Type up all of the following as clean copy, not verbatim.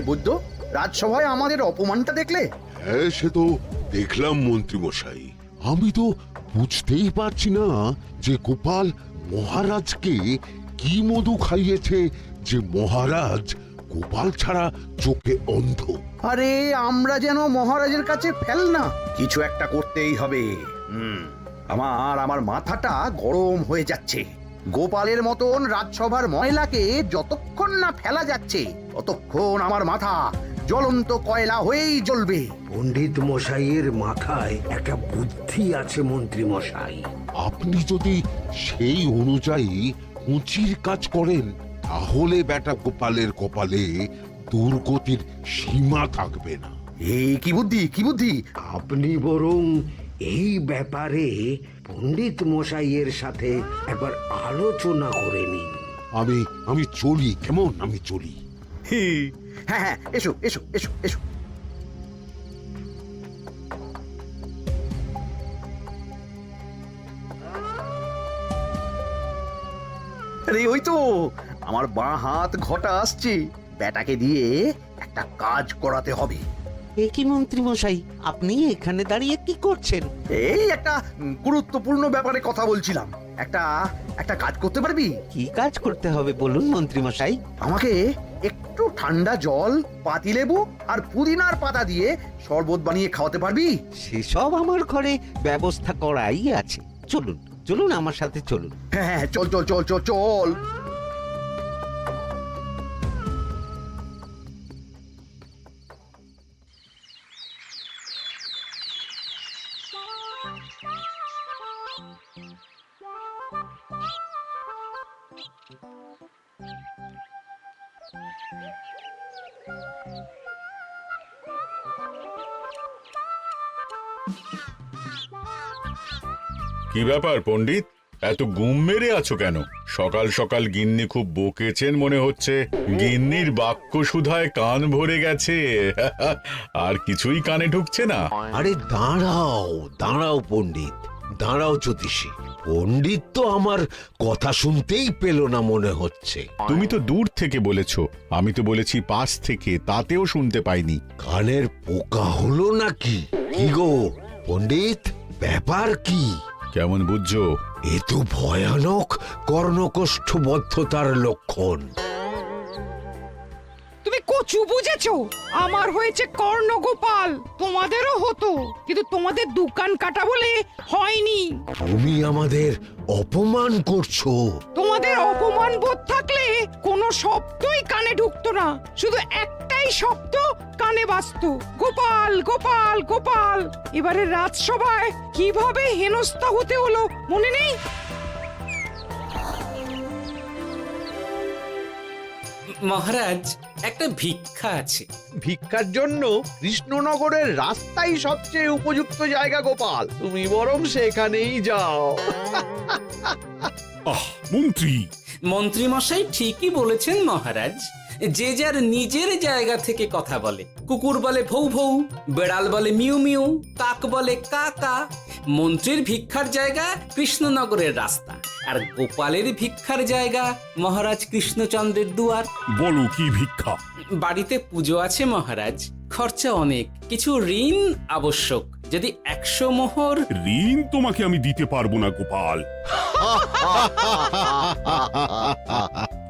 বৈদ্য? রাজসভায় আমাদের অপমানটা দেখলে? হ্যাঁ, সে তো দেখলাম মন্ত্রী মশাই। আমি তো বুঝতেই পারছি না যে গোপাল মহারাজকে কি মধু খাইয়েছে যে মহারাজ গোপাল ছাড়া চোখে অন্ধ। আরে আমরা যেন মহারাজের কাছে ফেল না, কিছু একটা করতেই হবে। আমার মাথাটা গরম হয়ে যাচ্ছে। গোপালের মতন রাজসভার ময়লাকে যতক্ষণ না ফেলা যাচ্ছে ততক্ষণ আমার মাথা জ্বলন্ত কয়লা হয়েই জ্বলবে। পণ্ডিত মশাইয়ের মাথায় একটা বুদ্ধি আছে মন্ত্রী মশাই। আপনি যদি সেই অনুযায়ী উঁচির কাজ করেন তাহলে বেটা গোপালের কপালে দুর্গতির সীমা থাকবে না। এই কি বুদ্ধি, কি বুদ্ধি? আপনি বরং এই ব্যাপারে পণ্ডিত মশাইয়ের সাথে একবার আলোচনা করে নিন। আমি চলি, কেমন? আমি চলি। হ্যাঁ হ্যাঁ, এসো এসো এসো এসো। আরে ওই তো আমার বাঁ হাত ঘটা আসছে, বেটাকে দিয়ে একটা কাজ করাতে হবে। এ কি মন্ত্রী মশাই, আপনি এখানে দাঁড়িয়ে কি করছেন? এই একটা গুরুত্বপূর্ণ ব্যাপারে কথা বলছিলাম। একটা একটা কাজ করতে পারবি? কি কাজ করতে হবে বলুন মন্ত্রী মশাই। আমাকে একটু ঠান্ডা জল, পাতিলেবু আর পুদিনার পাতা দিয়ে শরবত বানিয়ে খাওয়াতে পারবি? সেসব আমার ঘরে ব্যবস্থা করাই আছে। চলুন চলুন, আমার সাথে চলুন। হ্যাঁ হ্যাঁ, চল চল চল চল চল। কি ব্যাপার পণ্ডিত, এত গুম মেরে আছো কেন? সকাল সকাল গিন্নি খুব বকেছেন মনে হচ্ছে। গিন্নির বাক্য সুধায় কান ভরে গেছে, আর কিছুই কানে ঢুকছে না। আরে দাঁড়াও দাঁড়াও পণ্ডিত, দাঁড়াও জ্যোতিষী। পণ্ডিত তো আমার কথা শুনতেই পেল না মনে হচ্ছে। তুমি তো দূর থেকে বলেছো, আমি তো বলেছি পাশ থেকে, তাতেও শুনতে পাইনি। কানের পোকা হলো নাকি? কি গো পণ্ডিত, ব্যাপার কি? কেমন বুঝছো? এ তো ভয়ানক কর্ণকোষ্ঠবদ্ধতার লক্ষণ। তুমি কচু বুঝেছো? আমার হয়েছে কর্ণগোপাল, তোমাদেরও হতো, কিন্তু তোমাদের দোকান কাটা বলে হয়নি। তুমি আমাদের অপমান করছো। তোমাদের অপমান বোধ থাকলে কোনো শব্দই কানে ঢুকতো না, শুধু একটাই শব্দ কানে বাজতো, গোপাল গোপাল গোপাল। এবারে রাজসভায় কিভাবে হেনস্থা হতে হলো মনে নেই? মহারাজ, একটা ভিক্ষা আছে। ভিক্ষার জন্য কৃষ্ণনগরের রাস্তাই সবচেয়ে উপযুক্ত জায়গা গোপাল, তুমি বরং সেখানেই যাও। মন্ত্রী, মন্ত্রী মশাই ঠিকই বলেছেন মহারাজ। যে যার নিজের জায়গা থেকে কথা বলে। কুকুর বলে ভৌ ভৌ, বেড়াল বলে মিউ মিউ, কাক বলে কা কা। মন্ত্রীর ভিক্ষার জায়গা কৃষ্ণনগরের রাস্তা, আর গোপালের ভিক্ষার জায়গা মহারাজ কৃষ্ণচন্দ্রের দুয়ার। বলো কি ভিক্ষা? বাড়িতে পুজো আছে মহারাজ, খরচা অনেক, কিছু ঋণ আবশ্যক। যদি 100 মোহর। ঋণ তোমাকে আমি দিতে পারবো না গোপাল।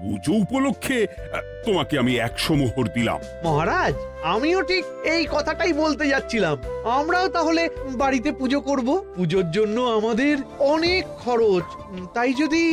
পুজো উপলক্ষে তোমাকে আমি 100 মোহর দিলাম। মহারাজ, আমিও ঠিক এই কথাটাই বলতে যাচ্ছিলাম। আমরাও তাহলে বাড়িতে পুজো করব। পুজোর জন্য আমাদের অনেক খরচ, তাই যদি...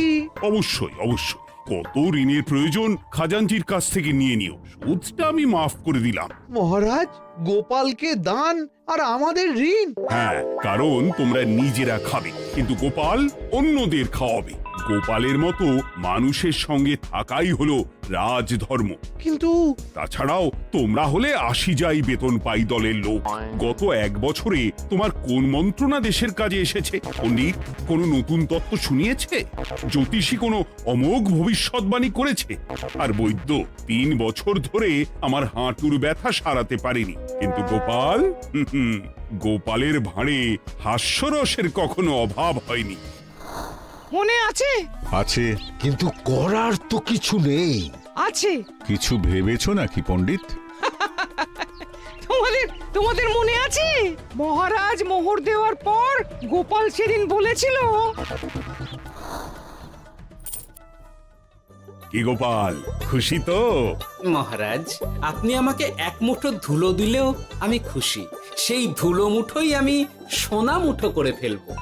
অবশ্যই অবশ্যই, কত ঋণের প্রয়োজন খাজাঞ্চির কাছ থেকে নিয়ে নিও, সুদটা আমি মাফ করে দিলাম। মহারাজ, গোপালকে দান আর আমাদের ঋণ? হ্যাঁ, কারণ তোমরা নিজেরা খাবে, কিন্তু গোপাল অন্যদের খাওয়াবে। গোপালের মতো মানুষের সঙ্গে থাকাই হলো রাজধর্ম। কিন্তু তাছাড়াও তোমরা হলে 80 যাই বেতন পাই দলের লোক। গত 1 বছরে তোমার কোন মন্ত্রণা দেশের কাজে এসেছে? পণ্ডিত কোনো নতুন তত্ত্ব শুনিয়েছে? জ্যোতিষী কোনো অমোঘ ভবিষ্যৎবাণী করেছে? আর বৈদ্য 3 বছর ধরে আমার হাঁটুর ব্যথা সারাতে পারেনি। কিন্তু গোপাল, গোপালের ভাঁড়ে হাস্যরসের কখনো অভাব হয়নি। মনে আছে? আছে। কিন্তু করার তো কিছু নেই। আছে। কিছু ভেবেছো নাকি পণ্ডিত? তোমাদের মনে আছে মহারাজ মোহর দেওয়ার পর গোপাল সেদিন বলেছিল, কি গোপাল, খুশি তো? মহারাজ, আপনি আমাকে এক মুঠো ধুলো দিলেও আমি খুশি। সেই ধুলো মুঠোই আমি সোনা মুঠো করে ফেলবো।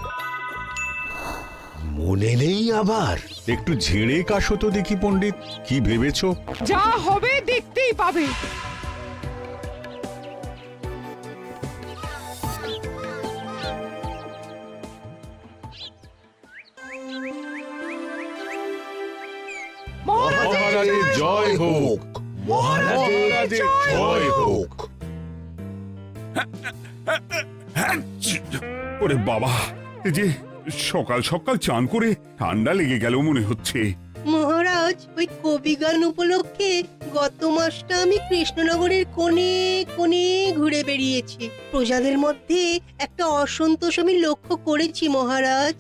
মনে নেই আবার? একটু ঝেড়ে কাশো তো দেখি পণ্ডিত, কি ভেবেছো? যা হবে দেখতেই পাবে। মহারাজের জয় হোক, মহারাজের জয় হোক। হ্যাঁ, ওরে বাবা, এই যে সকাল সকাল চান করে ঠান্ডা লেগে গেল মনে হচ্ছে। মহারাজ, ওই কবি গান উপলক্ষে গত মাসটা আমি কৃষ্ণনগরের কোণে কোণে ঘুরে বেরিয়েছি। প্রজাদের মধ্যে একটা অসন্তোষ আমি লক্ষ্য করেছি মহারাজ।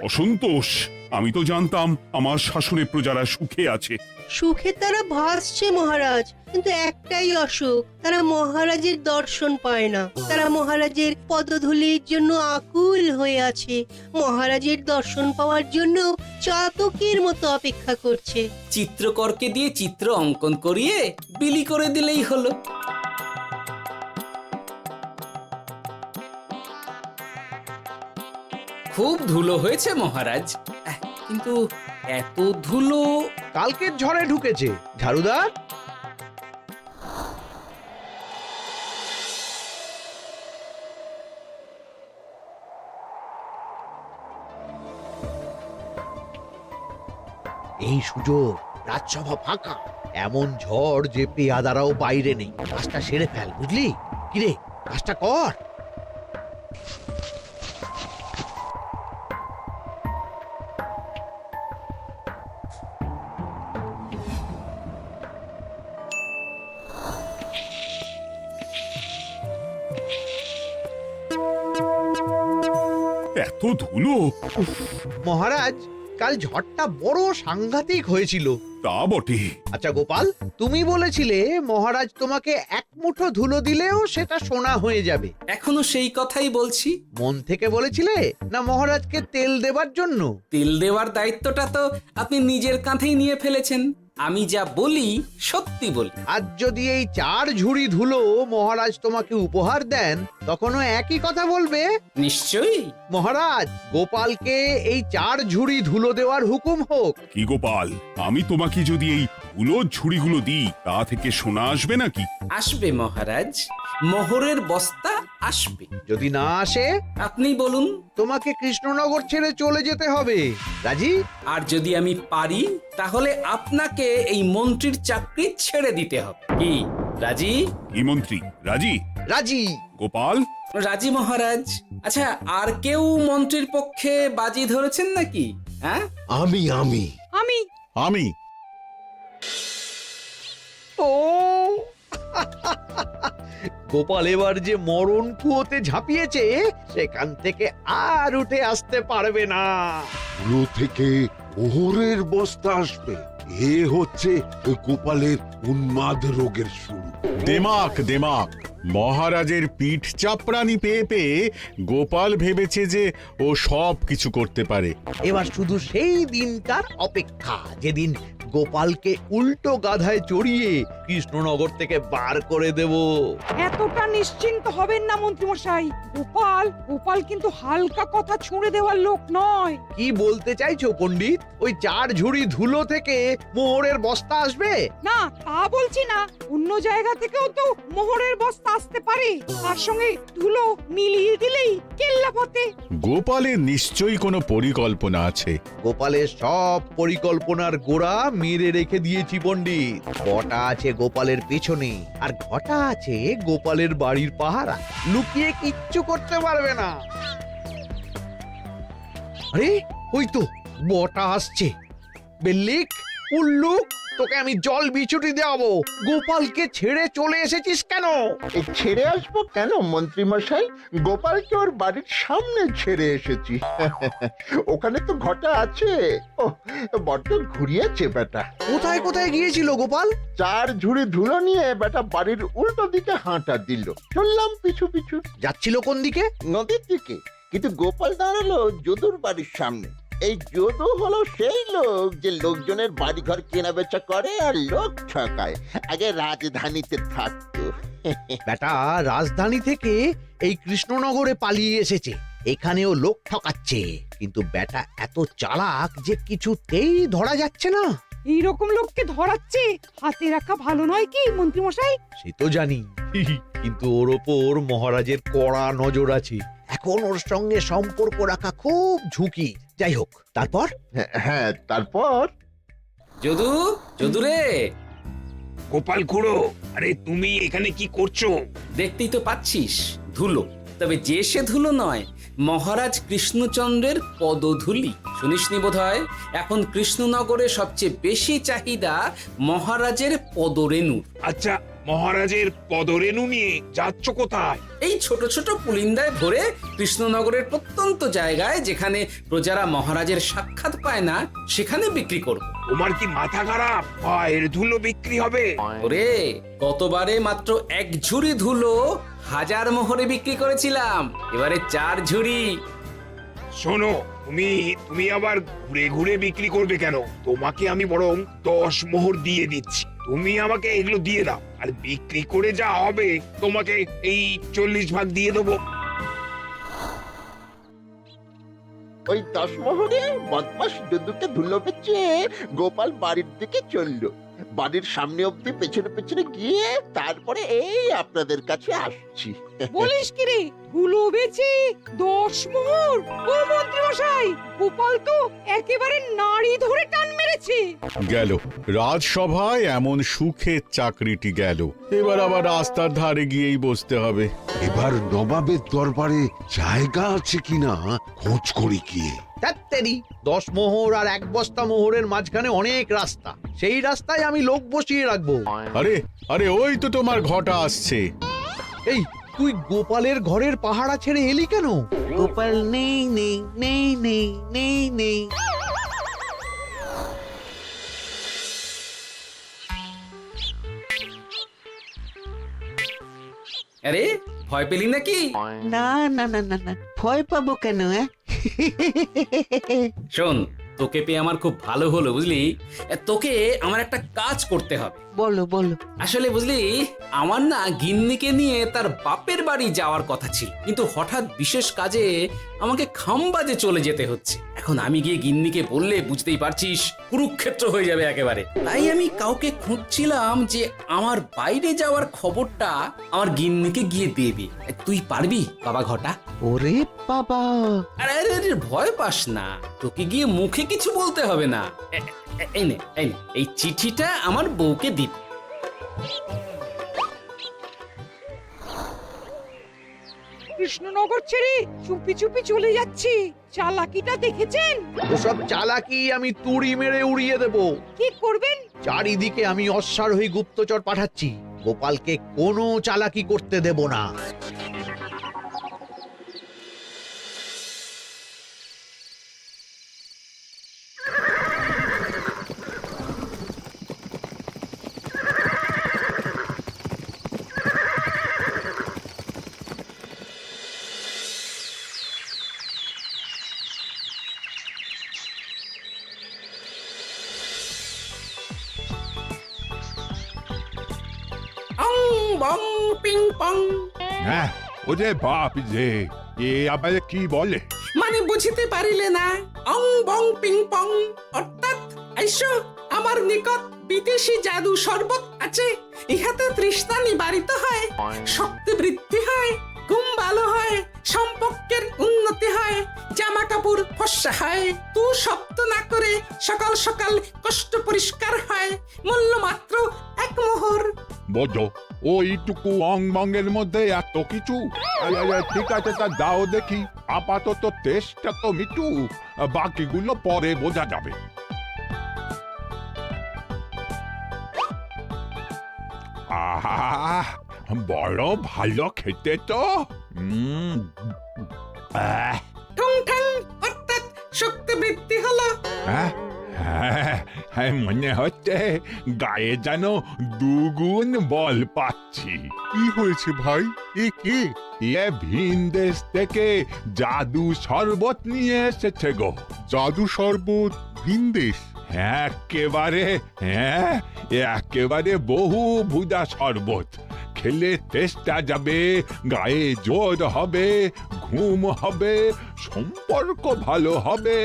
অসন্তোষ? আমি তো জানতাম আমার শাসনে প্রজারা সুখে আছে। সুখে তারা ভাসছে মহারাজ, কিন্তু একটাই অসুখ, তারা মহারাজের দর্শন পায় না। তারা মহারাজের পদধূলির জন্য আকুল হয়ে আছে, মহারাজের দর্শন পাওয়ার জন্য চাতকের মতো অপেক্ষা করছে। চিত্রকরকে দিয়ে চিত্র অঙ্কন করিয়ে বিলি করে দিলেই হলো। খুব ধুলো হয়েছে মহারাজ, কিন্তু এত ধুলো। কালকের ঝড়ে ঢুকেছে। ঝাড়ুদার, এই সুযোগ, রাজসভা ফাঁকা, এমন ঝড় যে পেয়াদারাও বাইরে নেই। কাজটা সেরে ফেল, বুঝলি? কিরে, কাজটা কর। এত ধুলো! উফ, মহারাজ, কাল ঝড়টা বড় সাংঘাতিক হয়েছিল। তা বটে। আচ্ছা গোপাল, তুমি বলেছিলে মহারাজ তোমাকে এক মুঠো ধুলো দিলেও সেটা সোনা হয়ে যাবে। এখনো সেই কথাই বলছি। মন থেকে বলেছিলে না মহারাজকে তেল দেবার জন্য? তেল দেওয়ার দায়িত্বটা তো আপনি নিজের কাঁধেই নিয়ে ফেলেছেন। আমি যা বলি সত্যি বলি। আজ যদি এই 4 ঝুড়ি ধুলো মহারাজ তোমাকে উপহার দেন, তখনও একই কথা বলবে? নিশ্চয়ই। মহারাজ, গোপালকে এই 4 ঝুড়ি ধুলো দেওয়ার হুকুম হোক। কি গোপাল, আমি তোমাকে যদি এই ধুলোর ঝুড়িগুলো দিই, তা থেকে সোনা আসবে নাকি? আসবে মহারাজ, মোহরের বস্তা আসবে। যদি না আসে, আপনি বলুন। তোমাকে কৃষ্ণনগর ছেড়ে চলে যেতে হবে। রাজি? আর যদি আমি পারি, তাহলে আপনাকে এই মন্ত্রীর চাকরি ছেড়ে দিতে হবে। কি রাজি? কি মন্ত্রী, রাজি? রাজি। গোপাল? রাজি মহারাজ। আচ্ছা, আর কেউ মন্ত্রীর পক্ষে বাজি ধরেছেন নাকি? হ্যাঁ, আমি আমি আমি আমি ও গোপাল এবার যে মরণ কুয়োতে ঝাঁপিয়েছে, সেখান থেকে আর উঠে আসতে পারবে না। ধুলো থেকে মোহরের বস্তা আসবে, এ হচ্ছে গোপালের উন্মাদ রোগের শুরু। দেমাক দেমাক, মহারাজের পিঠ চাপড়ানি পেয়ে পেয়ে গোপাল ভেবেছে যে ও সব কিছু করতে পারে। এবার শুধু সেই দিনটার অপেক্ষা, যেদিন গোপালকে উল্টো গাধায় চড়িয়ে কৃষ্ণনগর থেকে বার করে দেব। এতটা নিশ্চিন্ত হবেন না মন্ত্রীমশাই। গোপাল গোপাল কিন্তু হালকা কথা ছুঁড়ে দেওয়ার লোক নয়। কি বলতে চাইছো পণ্ডিত? ওই 4 ঝুড়ি ধুলো থেকে মোহরের বস্তা আসবে? না, তা বলছি না, অন্য জায়গা থেকেও তো মোহরের বস্তা আসতে পারে। তার সঙ্গে ধুলো মিলিয়ে দিলেই কেল্লাফতে। গোপালের নিশ্চয়ই কোনো পরিকল্পনা আছে। গোপালের সব পরিকল্পনার গোড়া মেরে রেখে দিয়েছি পণ্ডিত। ঘটা আছে গোপালের পেছনে, আর ঘটা আছে গোপালের বাড়ির পাহারা। লুকিয়ে কিচ্ছু করতে পারবে না। আরে ওই তো বটা আসছে। বেল্লিক, উল্লুক, তোকে আমি জল বিছুটি দেওয়াবো। গোপালকে ছেড়ে চলে এসেছিস কেন? ছেড়ে আসবো কেন মন্ত্রী মশাই? গোপালকে ওর বাড়ির সামনে ছেড়ে এসেছি। ওখানে তো ঘটা আছে। ও বড্ড ঘুরিয়েছে বেটা। কোথায় কোথায় গিয়েছিল গোপাল? 4 ঝুড়ি ধুলো নিয়ে বেটা বাড়ির উল্টো দিকে হাঁটা দিল। চললাম পিছু পিছু যাচ্ছিল কোন দিকে? নদীর দিকে, কিন্তু গোপাল দাঁড়ালো যদুর বাড়ির সামনে। এই যদু হলো সেই লোক যে লোকজনের বাড়িঘর কেনা বেচা করে আর লোক ঠকায়। আগে রাজধানীতে থাকতো। বেটা রাজধানী থেকে এই কৃষ্ণনগরে পালিয়ে এসেছে, এখানেও লোক ঠকাচ্ছে। কিন্তু বেটা এত চালাক যে কিছুতেই ধরা যাচ্ছে না। এইরকম লোককে ধরাচ্ছে হাতে রাখা ভালো নয় কি মন্ত্রী মশাই? সে তো জানি, কিন্তু ওর ওপর মহারাজের কড়া নজর আছে। এখন ওর সঙ্গে সম্পর্ক রাখা খুব ঝুঁকি। যাই হোক, তারপর? হ্যাঁ তারপর যদু, যদু রে, গোপাল খুড়ো, আরে তুমি এখানে কি করছো? দেখতেই তো পাচ্ছিস ধুলো। তবে যে সে ধুলো নয়, মহারাজ কৃষ্ণচন্দ্রের পদধূলি। শুনিসনি বোধহয় এখন কৃষ্ণনগরে সবচেয়ে বেশি চাহিদা মহারাজের পদরেণুর। আচ্ছা, মহারাজের পদরেণু নিয়ে যাচ্ছ কোথায়? এই ছোট ছোট পুলিন্দায় ভরে কৃষ্ণনগরের প্রত্যন্ত জায়গায় যেখানে প্রজারা মহারাজের সাক্ষাৎ পায় না সেখানে বিক্রি করব। তোমার কি মাথা খারাপ? পায়ের ধুলো বিক্রি হবে? ওরে, গতবারে মাত্র 1 ঝুড়ি ধুলো 1000 মোহরে বিক্রি করেছিলাম, এবারে 4 ঝুড়ি। শোনো, তুমি আবার ঘুরে ঘুরে বিক্রি করবে কেন? তোমাকে আমি বরং 10 মোহর দিয়ে দিচ্ছি। তুমি আমাকে এগুলো দিয়ে দাও, আর বিক্রি করে যা হবে তোমাকে এই 40 ভাগ দিয়ে দেবো। ওই 10 মোহরে বদমাস যদুকে ধুলো বেচে গোপাল বাড়ির দিকে চললো। বাড়ির সামনে অব্দি পেছনে পেছনে গিয়ে তারপরে এই আপনাদের কাছে আসছি। বলিস কি রে, ধুলো বেচে 10 মোহর? ও মন্ত্রী মশাই, গোপাল তো একেবারে নাড়ি ধরে টান মেরেছে। গেল রাজসভায় এমন সুখের চাকরিটি গেল। এবার আবার রাস্তার ধারে গিয়েই বসতে হবে। এবার নবাবের দরবারে জায়গা আছে কিনা খোঁজ করি গিয়ে। ধ্যাত্তেরি, 10 মোহর আর 1 বস্তা মোহরের মাঝখানে অনেক রাস্তা। সেই রাস্তায় আমি লোক বসিয়ে রাখবো। আরে আরে, ওই তো তোমার ঘটা আসছে। এই, তুই গোপালের ঘরের পাহারা ছেড়ে এলি কেন? গোপাল নেই নেই নেই নেই নেই নেই। আরে, ভয় পেলি নাকি? না না না না না, ভয় পাবো কেন? শোন, তোকে পেয়ে আমার খুব ভালো হলো বুঝলি। তোকে আমার একটা কাজ করতে হবে। বলো বলো। আসলে বুঝলি, আমার না গিন্নিকে নিয়ে তার বাপের বাড়ি যাওয়ার কথা ছিল, কিন্তু হঠাৎ বিশেষ কাজে আমাকে খামবাজে চলে যেতে হচ্ছে। এখন আমি গিয়ে গিন্নিকে বললে বুঝতেই পারছিস কুরুক্ষেত্র হয়ে যাবে একেবারে। তাই আমি কাউকে খুঁজছিলাম যে আমার বাইরে যাওয়ার খবরটা আমার গিন্নিকে গিয়ে দেবে। তুই পারবি বাবা ঘটা? ওরে বাবা, আরে আরে আরে, ভয় পাস না, তোকে গিয়ে মুখে কিছু বলতে হবে না। এই নে, এই চিঠিটা আমার বউকে দিবি। কৃষ্ণনগর ছেড়ে চুপি চুপি চলে যাচ্ছে, চালাকিটা দেখেছেন? ওসব চালাকি আমি তুড়ি মেরে উড়িয়ে দেব। কি করবেন? চারিদিকে আমি অশ্বারোহী গুপ্তচর পাঠাচ্ছি। গোপালকে কোনো চালাকি করতে দেব না। অং বং পিং পং। হ্যাঁ, ওরে বাপ রে, এ আবার কি বলে? মানে বুঝিতে পারিলে না? অং বং পিং পং অর্থাৎ আইসো আমার নিকট বিদেশি জাদু শরবত আছে। ইহাতে তৃষ্ণা নিবারিত হয়, শক্তি বৃদ্ধি হয়, ঘুম ভালো হয়, সম্পর্কের উন্নতি হয়, জামা কাপড় ফর্সা হয়, তু শব্দ না করে সকাল সকাল কষ্ট পরিষ্কার হয়। মূল্য মাত্র 1 মোহর। বোঝো, ওইটুকু অং বঙ্গের মধ্যে এত কিছু? ঠিক আছে, তা দাও দেখি। আপাতত টেস্টটা তো মিটুক, বাকিগুলো পরে বোঝা যাবে। আহ বড় ভালো খেতে তো আহ, ঠং ঠং অর্থাৎ শক্তি বৃদ্ধি হলো। হ্যাঁ, হ্যাঁ, মনে হচ্ছে গায়ে যেন দুগুণ বল পাচ্ছি। কি হয়েছে ভাই? এ কে? এ ভিন দেশ থেকে জাদু শরবত নিয়ে এসেছে গো। জাদু শরবত ভিন দেশ? একেবারে, হ্যাঁ, একেবারে বহু ভুজা শরবত। খেলে তেষ্টা যাবে, গায়ে জোর হবে, ঘুম হবে, সম্পর্ক ভালো হবে,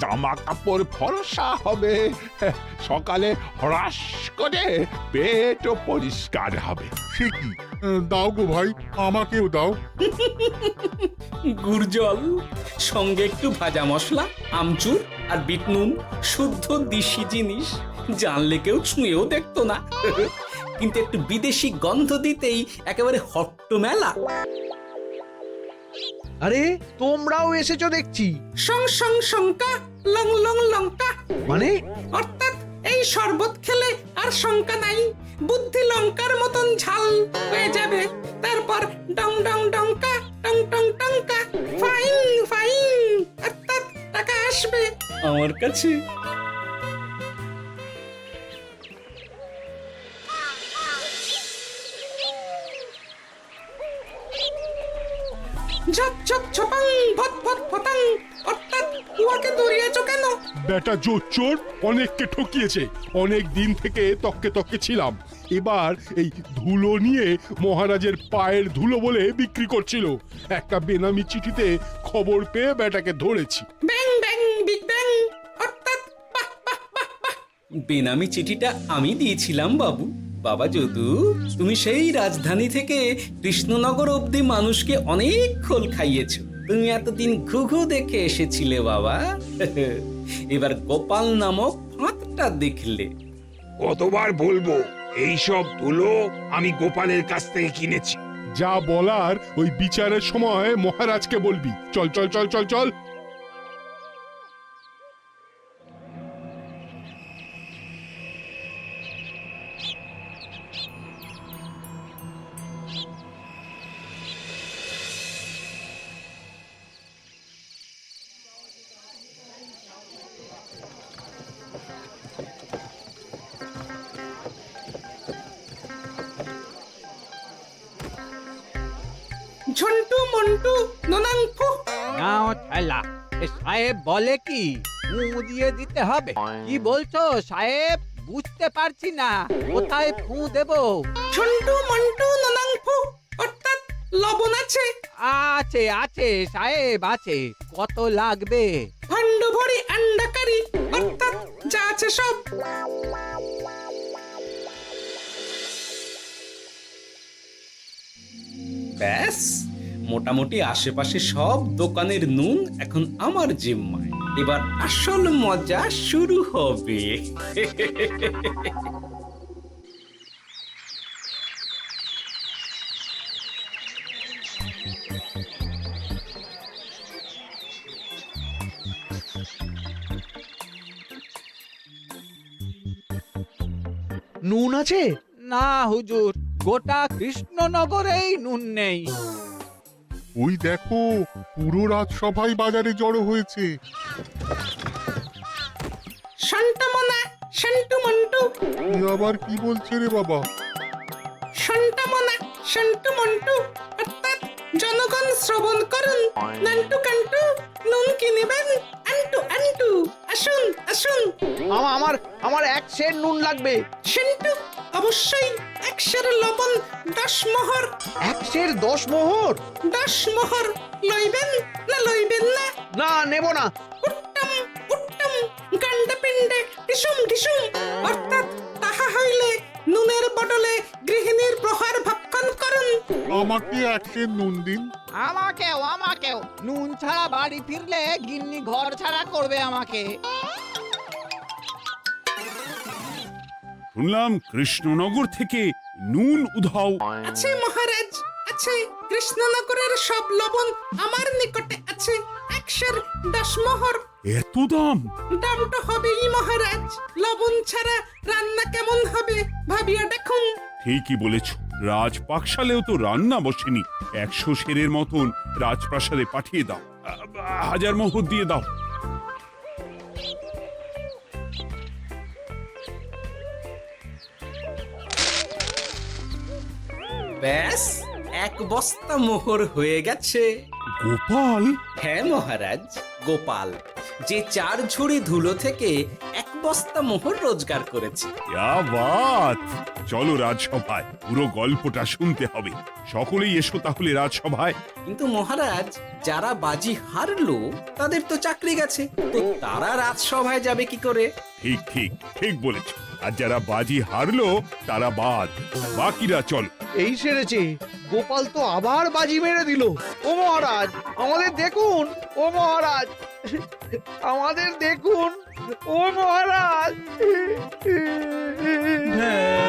জামা কাপড় ফর্সা হবে, সকালে হ্রাস করে পেটও পরিষ্কার হবে। সে কি? দাও গো ভাই, আমাকেও দাও। গুড় জল, সঙ্গে একটু ভাজা মশলা, আমচুর আর বিট নুন, শুদ্ধ দেশি জিনিস। জানলে কেউ ছুঁয়েও দেখতো না, কিন্তু একটু বিদেশি গন্ধ দিতেই একেবারে হট্ট মেলা। আরে তোমরাও এসেছো দেখছি। সং সং শঙ্কা, লং লং লঙ্কা। মানে অর্থাৎ এই শরবত খেলে আর শঙ্কা নাই, বুদ্ধি লঙ্কার মতন ঝাল হয়ে যাবে। তারপর ডং ডং ডঙ্কা, টং টং টঙ্কা, ফাইন ফাইন, অর্থাৎ টাকা আসবে আমার কাছে। ঝপ ঝপ ছপাং, ভট ভট ফটাং। অর্থাৎ উহাকে দৌড়িয়েছো কেন? বেটা জোচ্চোর অনেককে ঠকিয়েছে। অনেক দিন থেকে তককে তককে ছিলাম। এবার এই ধুলো নিয়ে মহারাজের পায়ের ধুলো বলে বিক্রি করছিল। একটা বেনামি চিঠিতে খবর পেয়ে বেটাকে ধরেছি। ব্যাং ব্যাং বিগ ব্যাং। অর্থাৎ বাহ বাহ বাহ বাহ। বেনামি চিঠিটা আমি দিয়েছিলাম বাবু। বাবা যদু, তুমি সেই রাজধানী থেকে কৃষ্ণনগর অবধি মানুষকে অনেক খোল খাইয়েছো। তুমি এতদিন ঘুঘু দেখে এসেছিলে বাবা, এবার গোপাল নামক ফাঁদটা দেখলে। কতবার বলবো এইসব ধুলো আমি গোপালের কাছ থেকে কিনেছি। যা বলার ওই বিচারের সময় মহারাজকে বলবি। চল চল চল চল চল। ঝন্টু মন্টু ননাংফু। নাও ঠেলা। সাহেব বলে কি ফু দিয়ে দিতে হবে? কি বলছো সাহেব? বুঝতে পারছি না, কোথায় ফু দেব? ঝন্টু মন্টু ননাংফু। অর্থাৎ লবণ আছে? আছে আছে সাহেব আছে। কত লাগবে? ভান্ড ভরি আন্ডাকারি। অর্থাৎ যা আছে সব। ব্যাস, মোটামুটি আশেপাশে সব দোকানের নুন এখন আমার জিম্মায়। এবার আসল মজা শুরু হবে। নুন আছে? না হুজুর, গোটা কৃষ্ণনগরেই নুন নেই। ওই দেখো, পুরো রাজসভাই বাজারে জড়ো হয়েছে। শান্তামনা, শান্টু মন্টু। তুই আবার কি বলছে রে বাবা? শান্তামনা, শান্টু মন্টু। অর্থাৎ জনগণ শ্রবণ করুন। নান্টু কান্টু, নুন কিনিবেন আন্টু আন্টু। আসুন আসুন। আমার আমার এক সের নুন লাগবে। শান্টু, অবশ্যই 100 লবণ 10 মোহর। এক সের 10 মোহর? 10 মোহর লইবেন না লইবেন না? না, নেব না। উত্তম উত্তম, গান্ডা পিণ্ডে ঢিসুম ঢিসুম। অর্থাৎ তাহা হইলে নুনের বদলে গৃহিণীর প্রহার ভক্ষণ করুন। আমাকে এক সের নুন দিন। আমাকেও আমাকেও। নুন ছাড়া বাড়ি ফিরলে গিন্নি ঘর ছাড়া করবে আমাকে। শুনলাম কৃষ্ণনগর থেকে নুন উধাও। আছে মহারাজ, আছে। কৃষ্ণনগরের সব লবণ আমার নিকটে আছে। 110 মোহর। এত দাম? দাম তো হবেই মহারাজ। লবণ ছাড়া রান্না কেমন হবে ভাবিয়া দেখুন। ঠিকই বলেছ, রাজপাকশালেও তো রান্না বসেনি। 100 সেরের মতন রাজপ্রাসাদে পাঠিয়ে দাও। 1000 মোহর দিয়ে দাও। ব্যাস 1 বস্তা মোহর হয়ে গেছে। গোপাল, হ্যাঁ মহারাজ, গোপাল যে 4 ঝুড়ি ধুলো থেকে 1 বস্তা মোহর রোজগার করেছে। ইয়া বাত! চলো রাজসভায়, পুরো গল্পটা শুনতে হবে। সকলেই এসো তাহলে রাজসভায়। কিন্তু মহারাজ, যারা বাজি হারলো তাদের তো চাকরি গেছে, তো তারা রাজসভায় যাবে কি করে? ঠিক ঠিক ঠিক বলেছ। আর যারা বাজি হারলো তারা বাদ, বাকিরা চলো। এই সেরেছে, গোপাল তো আবার বাজি মেরে দিল। ও মহারাজ, আমাদের দেখুন। ও মহারাজ, আমাদের দেখুন। ও মহারাজ। হ্যাঁ